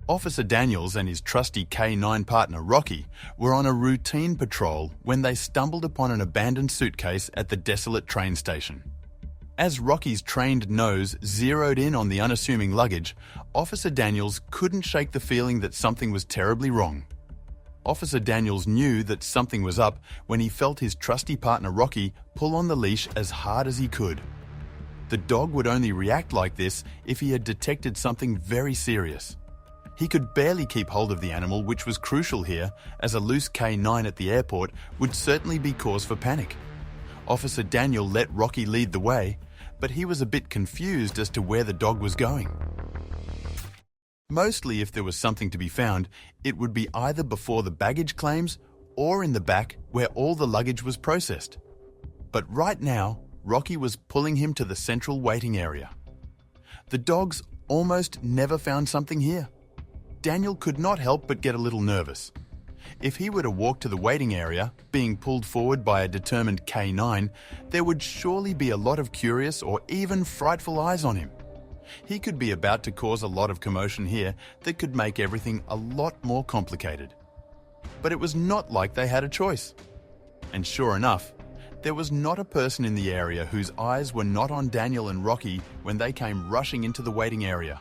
Officer Daniels and his trusty K9 partner Rocky were on a routine patrol when they stumbled upon an abandoned suitcase at the desolate train station. As Rocky's trained nose zeroed in on the unassuming luggage, Officer Daniels couldn't shake the feeling that something was terribly wrong. Officer Daniels knew that something was up when he felt his trusty partner Rocky pull on the leash as hard as he could. The dog would only react like this if he had detected something very serious. He could barely keep hold of the animal, which was crucial here, as a loose K9 at the airport would certainly be cause for panic. Officer Daniel let Rocky lead the way, but he was a bit confused as to where the dog was going. Mostly, if there was something to be found, it would be either before the baggage claims or in the back where all the luggage was processed. But right now, Rocky was pulling him to the central waiting area. The dogs almost never found something here. Daniel could not help but get a little nervous. If he were to walk to the waiting area, being pulled forward by a determined K9, there would surely be a lot of curious or even frightful eyes on him. He could be about to cause a lot of commotion here that could make everything a lot more complicated. But it was not like they had a choice. And sure enough, there was not a person in the area whose eyes were not on Daniel and Rocky when they came rushing into the waiting area.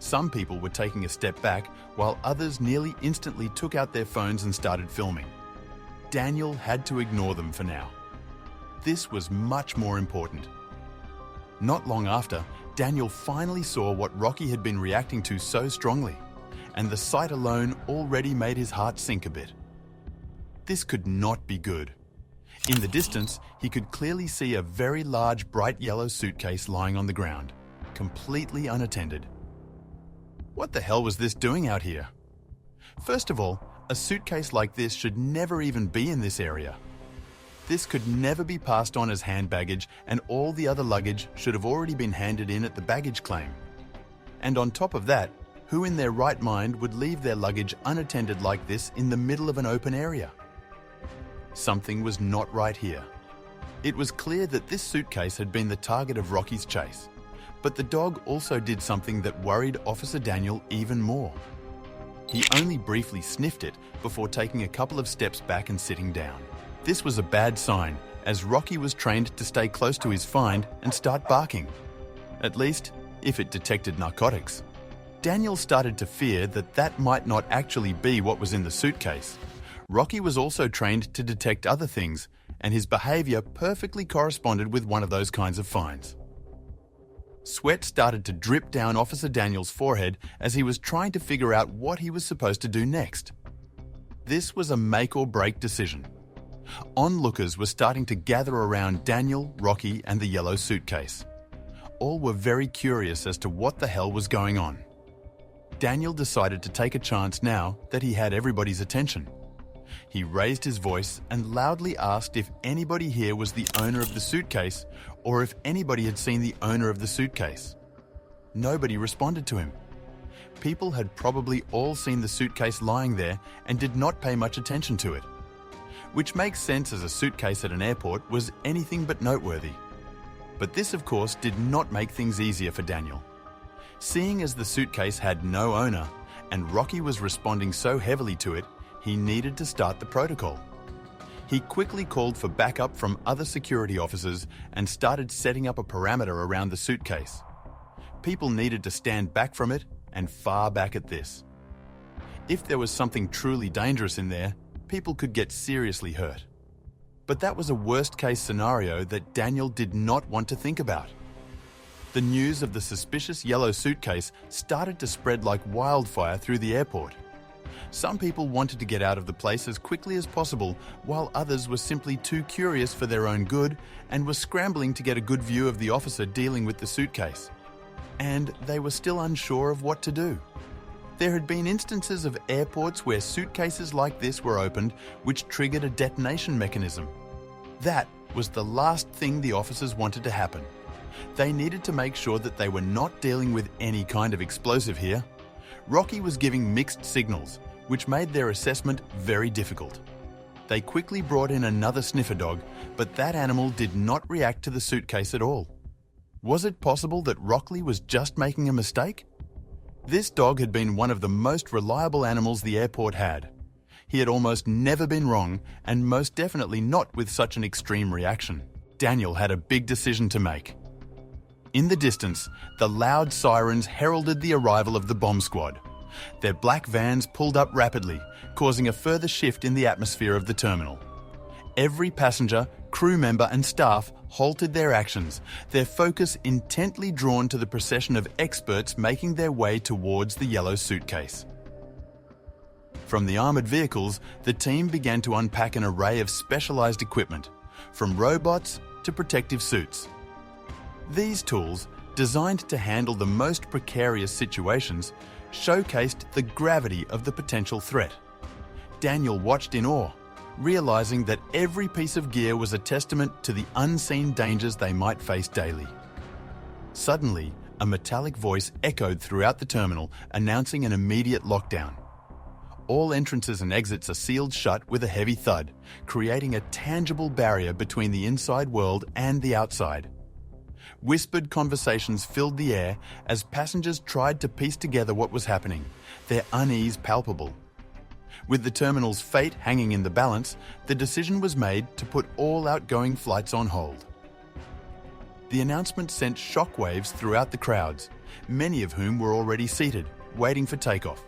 Some people were taking a step back, while others nearly instantly took out their phones and started filming. Daniel had to ignore them for now. This was much more important. Not long after, Daniel finally saw what Rocky had been reacting to so strongly, and the sight alone already made his heart sink a bit. This could not be good. In the distance, he could clearly see a very large bright yellow suitcase lying on the ground, completely unattended. What the hell was this doing out here? First of all, a suitcase like this should never even be in this area. This could never be passed on as hand baggage, and all the other luggage should have already been handed in at the baggage claim. And on top of that, who in their right mind would leave their luggage unattended like this in the middle of an open area? Something was not right here. It was clear that this suitcase had been the target of Rocky's chase. But the dog also did something that worried Officer Daniel even more. He only briefly sniffed it before taking a couple of steps back and sitting down. This was a bad sign, as Rocky was trained to stay close to his find and start barking. At least, if it detected narcotics. Daniel started to fear that that might not actually be what was in the suitcase. Rocky was also trained to detect other things, and his behavior perfectly corresponded with one of those kinds of finds. Sweat started to drip down Officer Daniel's forehead as he was trying to figure out what he was supposed to do next. This was a make or break decision. Onlookers were starting to gather around Daniel, Rocky, and the yellow suitcase. All were very curious as to what the hell was going on. Daniel decided to take a chance now that he had everybody's attention. He raised his voice and loudly asked if anybody here was the owner of the suitcase or if anybody had seen the owner of the suitcase. Nobody responded to him. People had probably all seen the suitcase lying there and did not pay much attention to it. Which makes sense, as a suitcase at an airport was anything but noteworthy. But this, of course, did not make things easier for Daniel. Seeing as the suitcase had no owner and Rocky was responding so heavily to it, he needed to start the protocol. He quickly called for backup from other security officers and started setting up a perimeter around the suitcase. People needed to stand back from it, and far back at this. If there was something truly dangerous in there, people could get seriously hurt. But that was a worst-case scenario that Daniel did not want to think about. The news of the suspicious yellow suitcase started to spread like wildfire through the airport. Some people wanted to get out of the place as quickly as possible, while others were simply too curious for their own good and were scrambling to get a good view of the officer dealing with the suitcase. And they were still unsure of what to do. There had been instances of airports where suitcases like this were opened, which triggered a detonation mechanism. That was the last thing the officers wanted to happen. They needed to make sure that they were not dealing with any kind of explosive here. Rocky was giving mixed signals, which made their assessment very difficult. They quickly brought in another sniffer dog, but that animal did not react to the suitcase at all. Was it possible that Rocky was just making a mistake? This dog had been one of the most reliable animals the airport had. He had almost never been wrong, and most definitely not with such an extreme reaction. Daniel had a big decision to make. In the distance, the loud sirens heralded the arrival of the bomb squad. Their black vans pulled up rapidly, causing a further shift in the atmosphere of the terminal. Every passenger, crew member and staff halted their actions, their focus intently drawn to the procession of experts making their way towards the yellow suitcase. From the armoured vehicles, the team began to unpack an array of specialised equipment, from robots to protective suits. These tools, designed to handle the most precarious situations, showcased the gravity of the potential threat. Daniel watched in awe, realising that every piece of gear was a testament to the unseen dangers they might face daily. Suddenly, a metallic voice echoed throughout the terminal, announcing an immediate lockdown. All entrances and exits are sealed shut with a heavy thud, creating a tangible barrier between the inside world and the outside. Whispered conversations filled the air as passengers tried to piece together what was happening, their unease palpable. With the terminal's fate hanging in the balance, the decision was made to put all outgoing flights on hold. The announcement sent shockwaves throughout the crowds, many of whom were already seated, waiting for takeoff.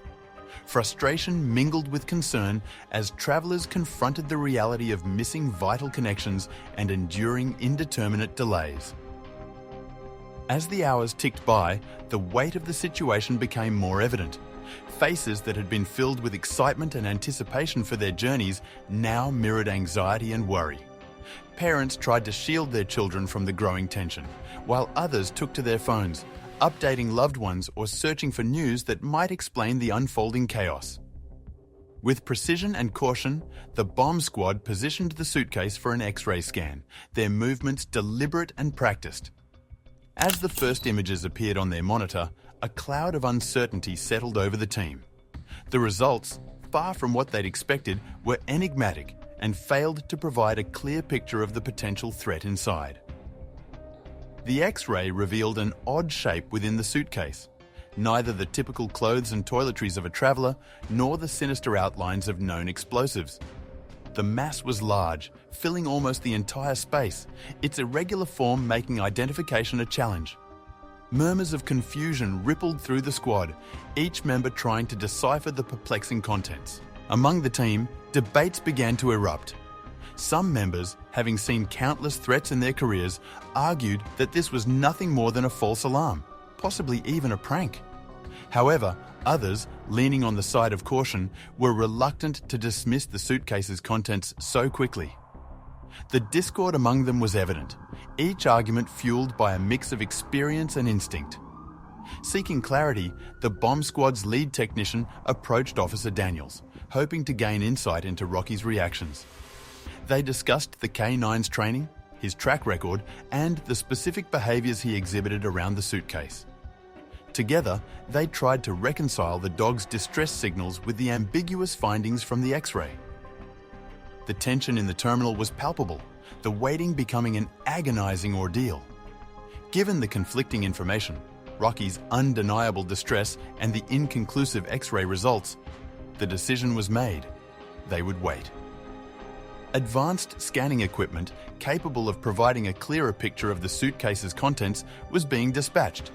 Frustration mingled with concern as travellers confronted the reality of missing vital connections and enduring indeterminate delays. As the hours ticked by, the weight of the situation became more evident. Faces that had been filled with excitement and anticipation for their journeys now mirrored anxiety and worry. Parents tried to shield their children from the growing tension, while others took to their phones, updating loved ones or searching for news that might explain the unfolding chaos. With precision and caution, the bomb squad positioned the suitcase for an X-ray scan, their movements deliberate and practiced. As the first images appeared on their monitor, a cloud of uncertainty settled over the team. The results, far from what they'd expected, were enigmatic and failed to provide a clear picture of the potential threat inside. The X-ray revealed an odd shape within the suitcase, neither the typical clothes and toiletries of a traveller nor the sinister outlines of known explosives. The mass was large, filling almost the entire space, its irregular form making identification a challenge. Murmurs of confusion rippled through the squad, each member trying to decipher the perplexing contents. Among the team, debates began to erupt. Some members, having seen countless threats in their careers, argued that this was nothing more than a false alarm, possibly even a prank. However, others, leaning on the side of caution, were reluctant to dismiss the suitcase's contents so quickly. The discord among them was evident, each argument fueled by a mix of experience and instinct. Seeking clarity, the bomb squad's lead technician approached Officer Daniels, hoping to gain insight into Rocky's reactions. They discussed the K9's training, his track record, and the specific behaviours he exhibited around the suitcase. Together, they tried to reconcile the dog's distress signals with the ambiguous findings from the X-ray. The tension in the terminal was palpable, the waiting becoming an agonizing ordeal. Given the conflicting information, Rocky's undeniable distress and the inconclusive X-ray results, the decision was made. They would wait. Advanced scanning equipment capable of providing a clearer picture of the suitcase's contents was being dispatched.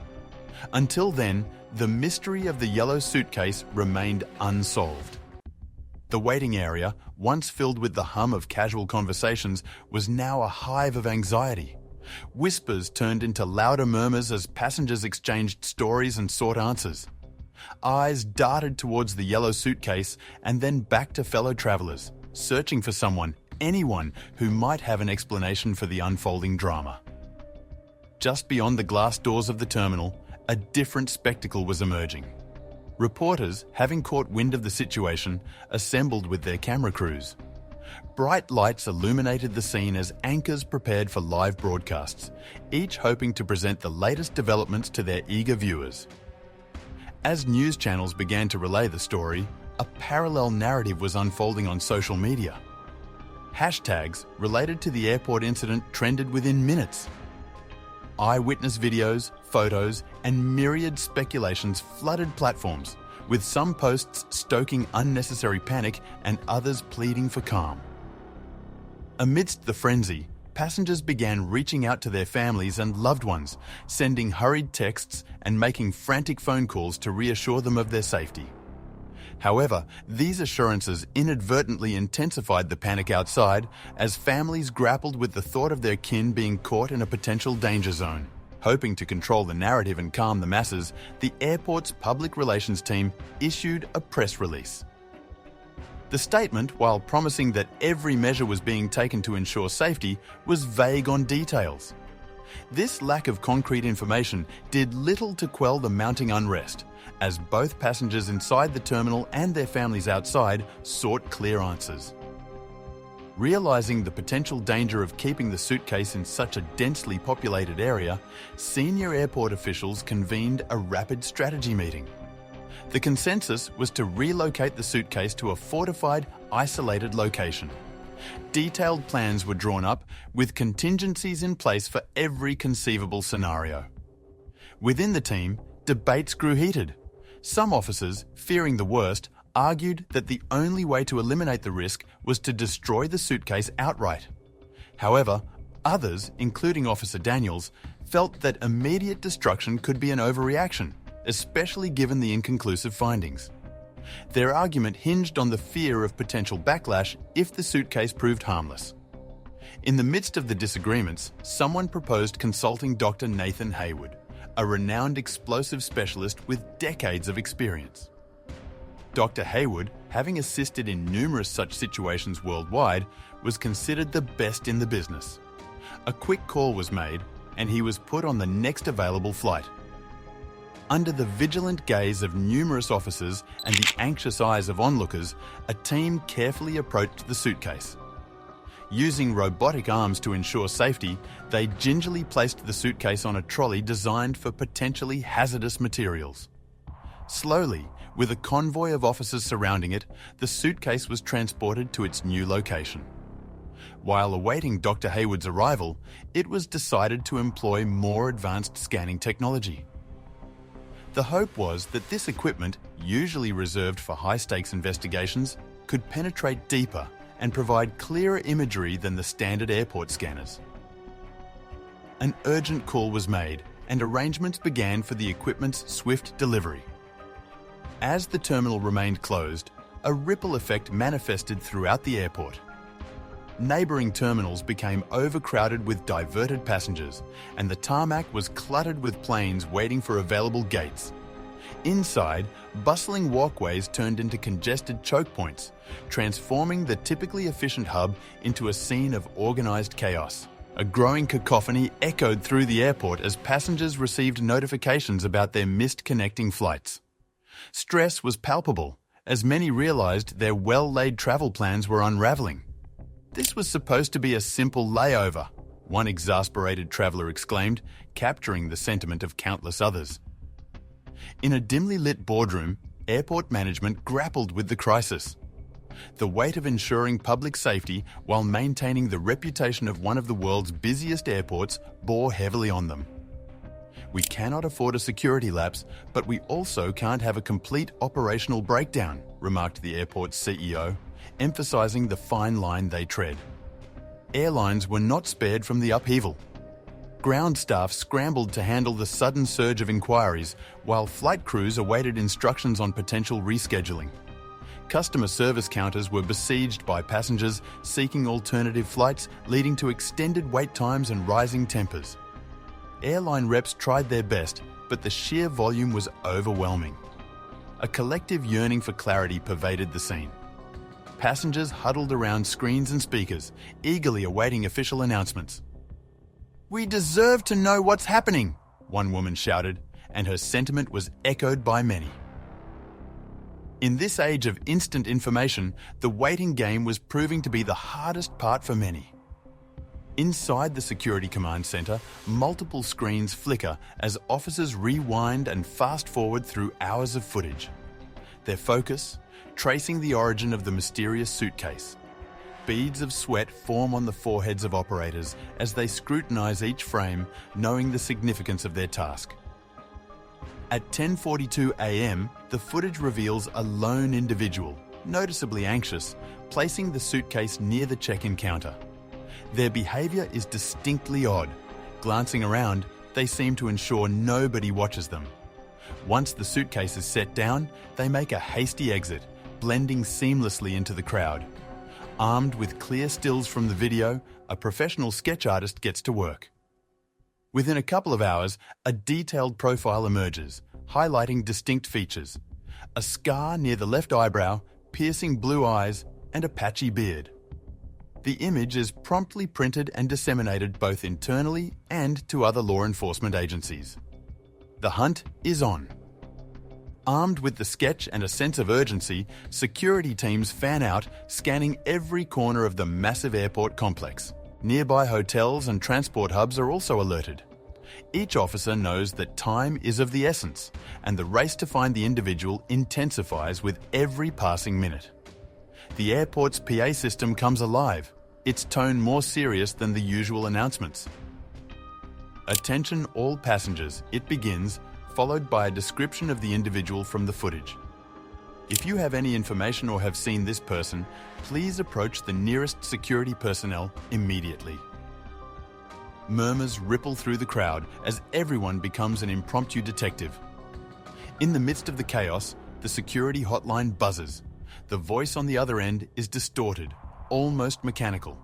Until then, the mystery of the yellow suitcase remained unsolved. The waiting area, once filled with the hum of casual conversations, was now a hive of anxiety. Whispers turned into louder murmurs as passengers exchanged stories and sought answers. Eyes darted towards the yellow suitcase and then back to fellow travellers, searching for someone, anyone, who might have an explanation for the unfolding drama. Just beyond the glass doors of the terminal, a different spectacle was emerging. Reporters, having caught wind of the situation, assembled with their camera crews. Bright lights illuminated the scene as anchors prepared for live broadcasts, each hoping to present the latest developments to their eager viewers. As news channels began to relay the story, a parallel narrative was unfolding on social media. Hashtags related to the airport incident trended within minutes. Eyewitness videos, photos, and myriad speculations flooded platforms, with some posts stoking unnecessary panic and others pleading for calm. Amidst the frenzy, passengers began reaching out to their families and loved ones, sending hurried texts and making frantic phone calls to reassure them of their safety. However, these assurances inadvertently intensified the panic outside as families grappled with the thought of their kin being caught in a potential danger zone. Hoping to control the narrative and calm the masses, the airport's public relations team issued a press release. The statement, while promising that every measure was being taken to ensure safety, was vague on details. This lack of concrete information did little to quell the mounting unrest, as both passengers inside the terminal and their families outside sought clear answers. Realizing the potential danger of keeping the suitcase in such a densely populated area, senior airport officials convened a rapid strategy meeting. The consensus was to relocate the suitcase to a fortified, isolated location. Detailed plans were drawn up with contingencies in place for every conceivable scenario. Within the team, debates grew heated. Some officers, fearing the worst, argued that the only way to eliminate the risk was to destroy the suitcase outright. However, others, including Officer Daniels, felt that immediate destruction could be an overreaction, especially given the inconclusive findings. Their argument hinged on the fear of potential backlash if the suitcase proved harmless. In the midst of the disagreements, someone proposed consulting Dr. Nathan Haywood, a renowned explosive specialist with decades of experience. Dr. Haywood, having assisted in numerous such situations worldwide, was considered the best in the business. A quick call was made, and he was put on the next available flight. Under the vigilant gaze of numerous officers and the anxious eyes of onlookers, a team carefully approached the suitcase. Using robotic arms to ensure safety, they gingerly placed the suitcase on a trolley designed for potentially hazardous materials. Slowly, with a convoy of officers surrounding it, the suitcase was transported to its new location. While awaiting Dr. Haywood's arrival, it was decided to employ more advanced scanning technology. The hope was that this equipment, usually reserved for high-stakes investigations, could penetrate deeper and provide clearer imagery than the standard airport scanners. An urgent call was made, and arrangements began for the equipment's swift delivery. As the terminal remained closed, a ripple effect manifested throughout the airport. Neighbouring terminals became overcrowded with diverted passengers, and the tarmac was cluttered with planes waiting for available gates. Inside, bustling walkways turned into congested choke points, transforming the typically efficient hub into a scene of organised chaos. A growing cacophony echoed through the airport as passengers received notifications about their missed connecting flights. Stress was palpable, as many realised their well-laid travel plans were unravelling. "This was supposed to be a simple layover," one exasperated traveller exclaimed, capturing the sentiment of countless others. In a dimly lit boardroom, airport management grappled with the crisis. The weight of ensuring public safety while maintaining the reputation of one of the world's busiest airports bore heavily on them. "We cannot afford a security lapse, but we also can't have a complete operational breakdown," remarked the airport's CEO, emphasizing the fine line they tread. Airlines were not spared from the upheaval. Ground staff scrambled to handle the sudden surge of inquiries, while flight crews awaited instructions on potential rescheduling. Customer service counters were besieged by passengers seeking alternative flights, leading to extended wait times and rising tempers. Airline reps tried their best, but the sheer volume was overwhelming. A collective yearning for clarity pervaded the scene. Passengers huddled around screens and speakers, eagerly awaiting official announcements. "We deserve to know what's happening," one woman shouted, and her sentiment was echoed by many. In this age of instant information, the waiting game was proving to be the hardest part for many. Inside the Security Command Centre, multiple screens flicker as officers rewind and fast-forward through hours of footage. Their focus, tracing the origin of the mysterious suitcase. Beads of sweat form on the foreheads of operators as they scrutinize each frame, knowing the significance of their task. At 10:42 a.m., the footage reveals a lone individual, noticeably anxious, placing the suitcase near the check-in counter. Their behavior is distinctly odd. Glancing around, they seem to ensure nobody watches them. Once the suitcase is set down, they make a hasty exit, blending seamlessly into the crowd. Armed with clear stills from the video, a professional sketch artist gets to work. Within a couple of hours, a detailed profile emerges, highlighting distinct features: a scar near the left eyebrow, piercing blue eyes, and a patchy beard. The image is promptly printed and disseminated both internally and to other law enforcement agencies. The hunt is on. Armed with the sketch and a sense of urgency, security teams fan out, scanning every corner of the massive airport complex. Nearby hotels and transport hubs are also alerted. Each officer knows that time is of the essence, and the race to find the individual intensifies with every passing minute. The airport's PA system comes alive, its tone more serious than the usual announcements. "Attention all passengers," it begins, followed by a description of the individual from the footage. "If you have any information or have seen this person, please approach the nearest security personnel immediately." Murmurs ripple through the crowd as everyone becomes an impromptu detective. In the midst of the chaos, the security hotline buzzes. The voice on the other end is distorted, almost mechanical.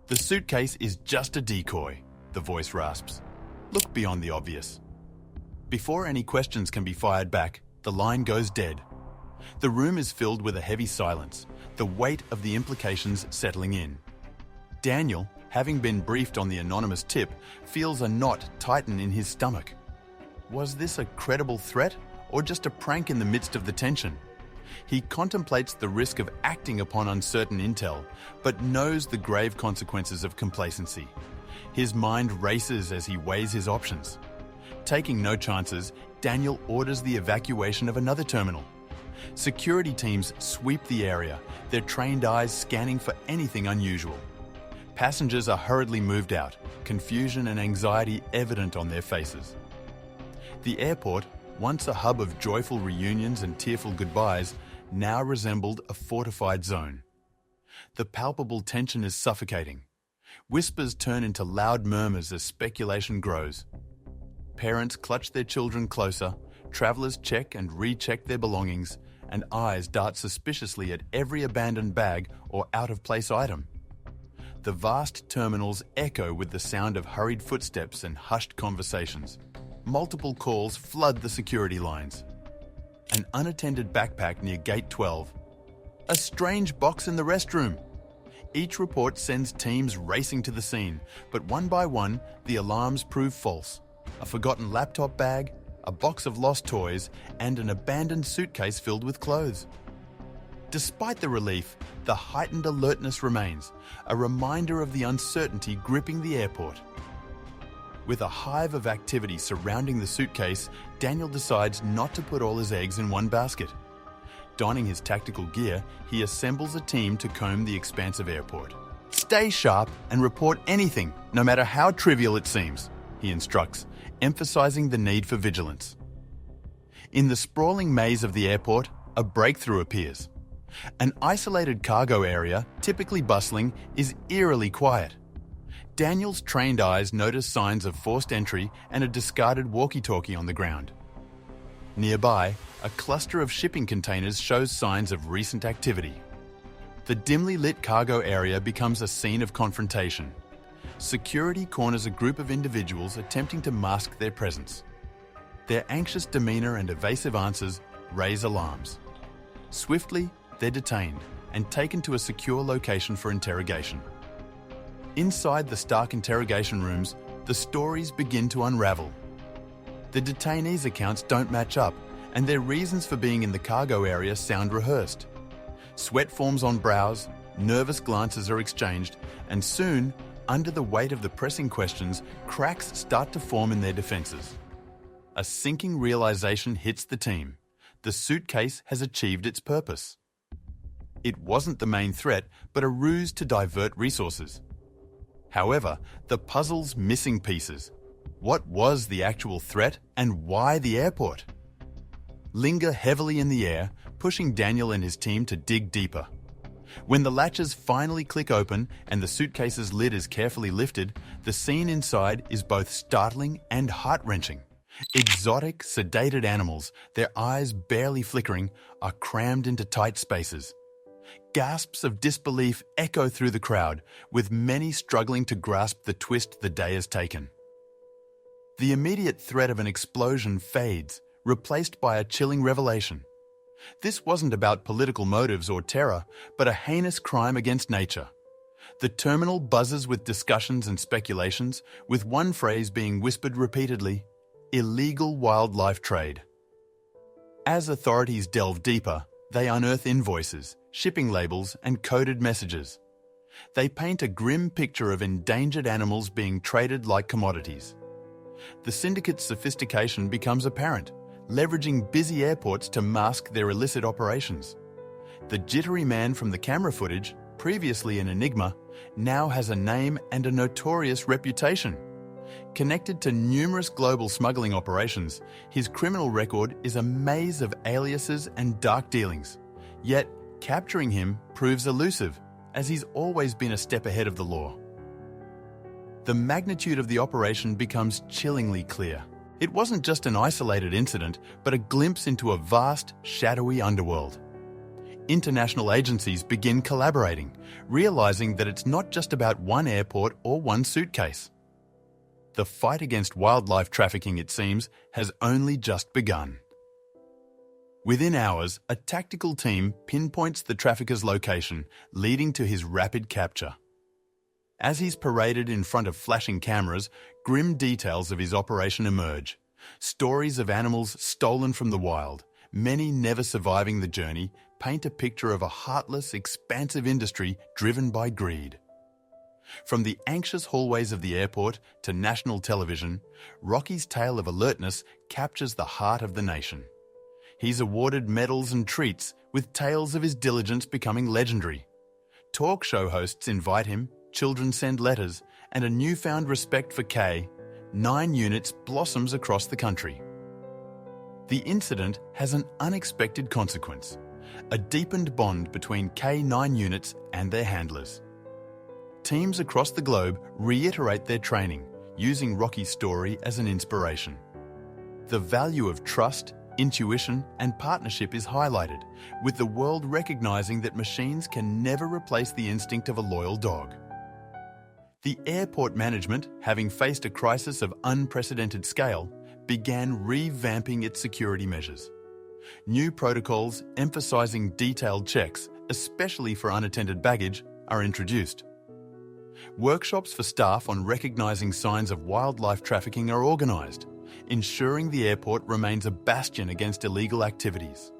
"The suitcase is just a decoy," the voice rasps. "Look beyond the obvious." Before any questions can be fired back, the line goes dead. The room is filled with a heavy silence, the weight of the implications settling in. Daniel, having been briefed on the anonymous tip, feels a knot tighten in his stomach. Was this a credible threat or just a prank in the midst of the tension? He contemplates the risk of acting upon uncertain intel, but knows the grave consequences of complacency. His mind races as he weighs his options. Taking no chances, Daniel orders the evacuation of another terminal. Security teams sweep the area, their trained eyes scanning for anything unusual. Passengers are hurriedly moved out, confusion and anxiety evident on their faces. The airport, once a hub of joyful reunions and tearful goodbyes, now resembled a fortified zone. The palpable tension is suffocating. Whispers turn into loud murmurs as speculation grows. Parents clutch their children closer, travelers check and recheck their belongings, and eyes dart suspiciously at every abandoned bag or out-of-place item. The vast terminals echo with the sound of hurried footsteps and hushed conversations. Multiple calls flood the security lines. An unattended backpack near Gate 12. A strange box in the restroom. Each report sends teams racing to the scene, but one by one, the alarms prove false. A forgotten laptop bag, a box of lost toys, and an abandoned suitcase filled with clothes. Despite the relief, the heightened alertness remains, a reminder of the uncertainty gripping the airport. With a hive of activity surrounding the suitcase, Daniel decides not to put all his eggs in one basket. Donning his tactical gear, he assembles a team to comb the expansive airport. "Stay sharp and report anything, no matter how trivial it seems," he instructs, emphasizing the need for vigilance. In the sprawling maze of the airport, a breakthrough appears. An isolated cargo area, typically bustling, is eerily quiet. Daniel's trained eyes notice signs of forced entry and a discarded walkie-talkie on the ground. Nearby, a cluster of shipping containers shows signs of recent activity. The dimly lit cargo area becomes a scene of confrontation. Security corners a group of individuals attempting to mask their presence. Their anxious demeanor and evasive answers raise alarms. Swiftly, they're detained and taken to a secure location for interrogation. Inside the stark interrogation rooms, the stories begin to unravel. The detainees' accounts don't match up, and their reasons for being in the cargo area sound rehearsed. Sweat forms on brows, nervous glances are exchanged, and soon, under the weight of the pressing questions, cracks start to form in their defenses. A sinking realization hits the team. The suitcase has achieved its purpose. It wasn't the main threat, but a ruse to divert resources. However, the puzzle's missing pieces. What was the actual threat and why the airport? Linger heavily in the air, pushing Daniel and his team to dig deeper. When the latches finally click open and the suitcase's lid is carefully lifted, the scene inside is both startling and heart-wrenching. Exotic, sedated animals, their eyes barely flickering, are crammed into tight spaces. Gasps of disbelief echo through the crowd, with many struggling to grasp the twist the day has taken. The immediate threat of an explosion fades, replaced by a chilling revelation. This wasn't about political motives or terror, but a heinous crime against nature. The terminal buzzes with discussions and speculations, with one phrase being whispered repeatedly: illegal wildlife trade. As authorities delve deeper, they unearth invoices, shipping labels, and coded messages. They paint a grim picture of endangered animals being traded like commodities. The syndicate's sophistication becomes apparent, leveraging busy airports to mask their illicit operations. The jittery man from the camera footage, previously an enigma, now has a name and a notorious reputation. Connected to numerous global smuggling operations, his criminal record is a maze of aliases and dark dealings. Yet, capturing him proves elusive, as he's always been a step ahead of the law. The magnitude of the operation becomes chillingly clear. It wasn't just an isolated incident, but a glimpse into a vast, shadowy underworld. International agencies begin collaborating, realizing that it's not just about one airport or one suitcase. The fight against wildlife trafficking, it seems, has only just begun. Within hours, a tactical team pinpoints the trafficker's location, leading to his rapid capture. As he's paraded in front of flashing cameras, grim details of his operation emerge. Stories of animals stolen from the wild, many never surviving the journey, paint a picture of a heartless, expansive industry driven by greed. From the anxious hallways of the airport to national television, Rocky's tale of alertness captures the heart of the nation. He's awarded medals and treats, with tales of his diligence becoming legendary. Talk show hosts invite him, children send letters, and a newfound respect for K, 9 units blossoms across the country. The incident has an unexpected consequence: a deepened bond between K9 units and their handlers. Teams across the globe reiterate their training, using Rocky's story as an inspiration. The value of trust, intuition, and partnership is highlighted, with the world recognizing that machines can never replace the instinct of a loyal dog. The airport management, having faced a crisis of unprecedented scale, began revamping its security measures. New protocols emphasizing detailed checks, especially for unattended baggage, are introduced. Workshops for staff on recognizing signs of wildlife trafficking are organized, ensuring the airport remains a bastion against illegal activities.